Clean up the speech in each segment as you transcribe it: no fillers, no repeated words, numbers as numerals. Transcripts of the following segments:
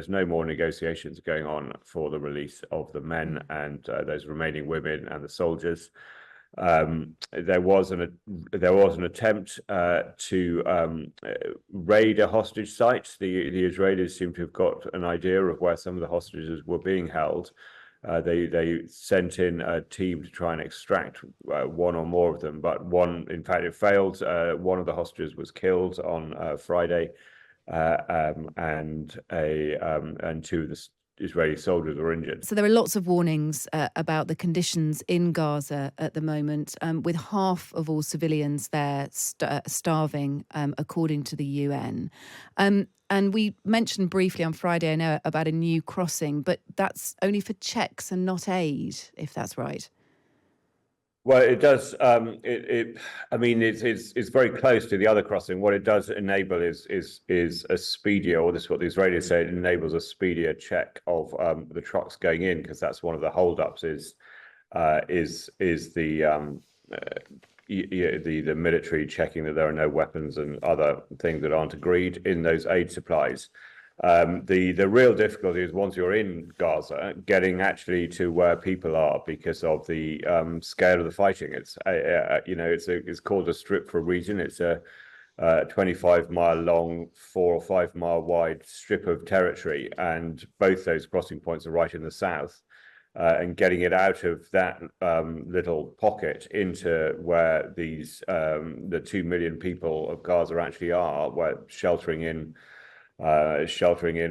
there's no more negotiations going on for the release of the men and those remaining women and the soldiers. There was an attempt to raid a hostage site. The Israelis seem to have got an idea of where some of the hostages were being held. They sent in a team to try and extract one or more of them, but one, in fact, it failed. One of the hostages was killed on Friday, and two of the Israeli soldiers were injured. So there are lots of warnings about the conditions in Gaza at the moment, with half of all civilians there starving, according to the UN. And we mentioned briefly on Friday, I know, about a new crossing, but that's only for checks and not aid, if that's right. Well, it does. I mean, it's very close to the other crossing. What it does enable is a speedier, or this is what the Israelis say, it enables a speedier check of the trucks going in, because that's one of the holdups is the military checking that there are no weapons and other things that aren't agreed in those aid supplies. The real difficulty is once you're in Gaza, getting actually to where people are because of the scale of the fighting. It's called a strip for a reason. It's a 25-mile long, 4 or 5 mile wide strip of territory, and both those crossing points are right in the south. And getting it out of that little pocket into where the 2 million people of Gaza actually are, where sheltering in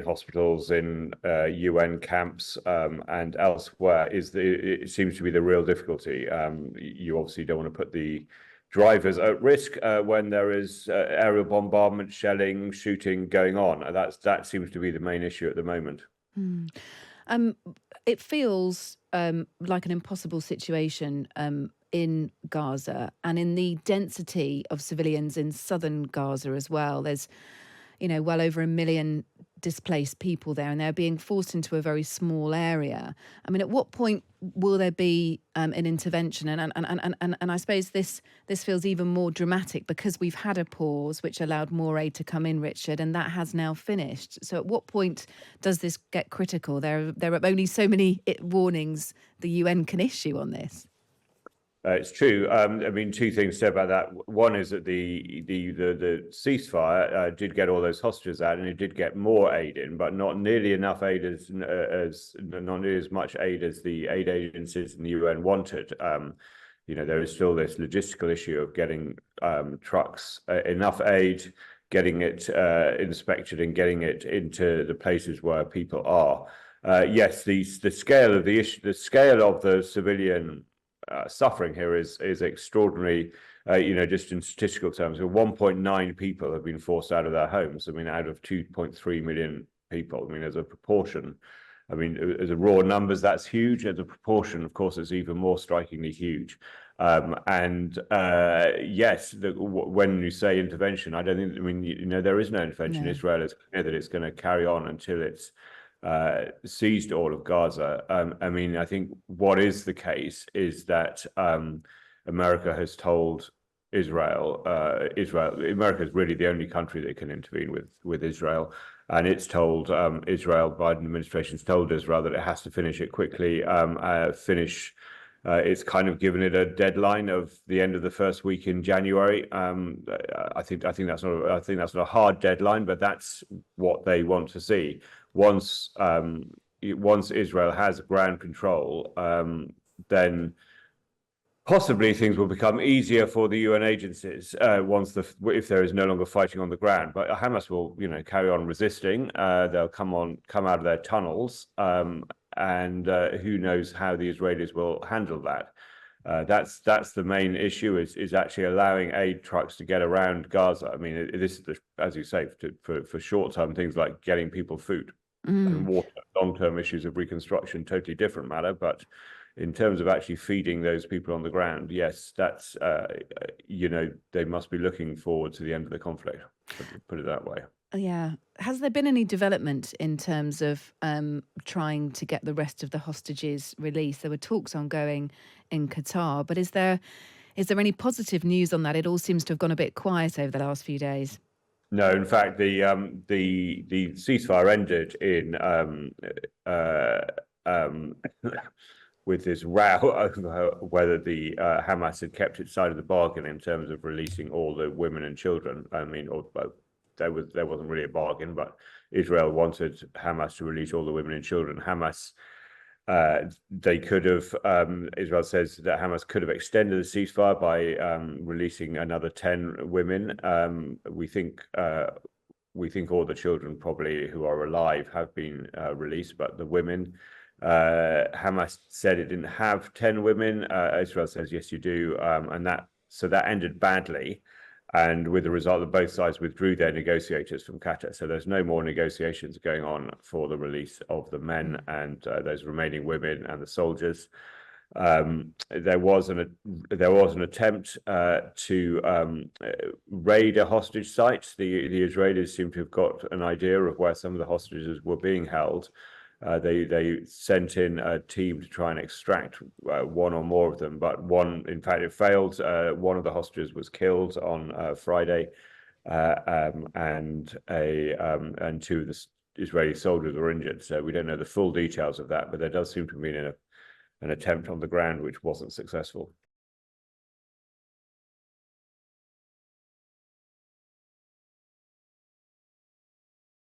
hospitals, in UN camps, and elsewhere, it seems to be the real difficulty. You obviously don't want to put the drivers at risk when there is aerial bombardment, shelling, shooting going on. That seems to be the main issue at the moment. It feels like an impossible situation in Gaza, and in the density of civilians in southern Gaza as well. There's well over 1 million displaced people there, and they're being forced into a very small area. I mean, at what point will there be an intervention? And I suppose this feels even more dramatic because we've had a pause which allowed more aid to come in, Richard, and that has now finished. So at what point does this get critical? There are only so many warnings the UN can issue on this. It's true. I mean, two things to say about that. One is that the ceasefire did get all those hostages out, and it did get more aid in, but not nearly enough aid as not nearly as much aid as the aid agencies in the UN wanted. There is still this logistical issue of getting trucks enough aid, getting it inspected, and getting it into the places where people are. Yes, the scale of the issue, the scale of the civilian suffering here is extraordinary. Just in statistical terms, 1.9 people have been forced out of their homes. I mean, out of 2.3 million people. I mean, as a proportion, as a raw numbers, that's huge. As a proportion, of course, it's even more strikingly huge. Yes, when you say intervention, I don't think. There is no intervention. No. Israel is clear that it's going to carry on until it's seized all of Gaza. I think what is the case is that America has told Israel, America is really the only country that can intervene with Israel, and it's told Israel, Biden administration's told Israel that it has to finish it quickly, it's kind of given it a deadline of the end of the first week in January. I think that's not a hard deadline, but that's what they want to see. Once Israel has ground control, then possibly things will become easier for the UN agencies if there is no longer fighting on the ground. But Hamas will, carry on resisting. They'll come out of their tunnels, and who knows how the Israelis will handle that. That's the main issue, is actually allowing aid trucks to get around Gaza. I mean, this is, as you say, for short-term things like getting people food and water. Long-term issues of reconstruction, totally different matter. But in terms of actually feeding those people on the ground, yes, that's they must be looking forward to the end of the conflict. Put it that way. Yeah. Has there been any development in terms of trying to get the rest of the hostages released? There were talks ongoing in Qatar, but is there any positive news on that? It all seems to have gone a bit quiet over the last few days. No, in fact, the ceasefire ended in with this row over whether the Hamas had kept its side of the bargain in terms of releasing all the women and children. I mean, there wasn't really a bargain, but Israel wanted Hamas to release all the women and children. Hamas, they could have. Israel says that Hamas could have extended the ceasefire by releasing another 10 women. We think all the children probably who are alive have been released, but the women. Hamas said it didn't have 10 women. Israel says yes, you do, and that ended badly, and with the result that both sides withdrew their negotiators from Qatar. So there's no more negotiations going on for the release of the men and those remaining women and the soldiers. There was an attempt to raid a hostage site. The Israelis seem to have got an idea of where some of the hostages were being held. They sent in a team to try and extract one or more of them, but one, in fact, it failed. One of the hostages was killed on Friday, and two of the Israeli soldiers were injured. So we don't know the full details of that, but there does seem to have been an attempt on the ground which wasn't successful.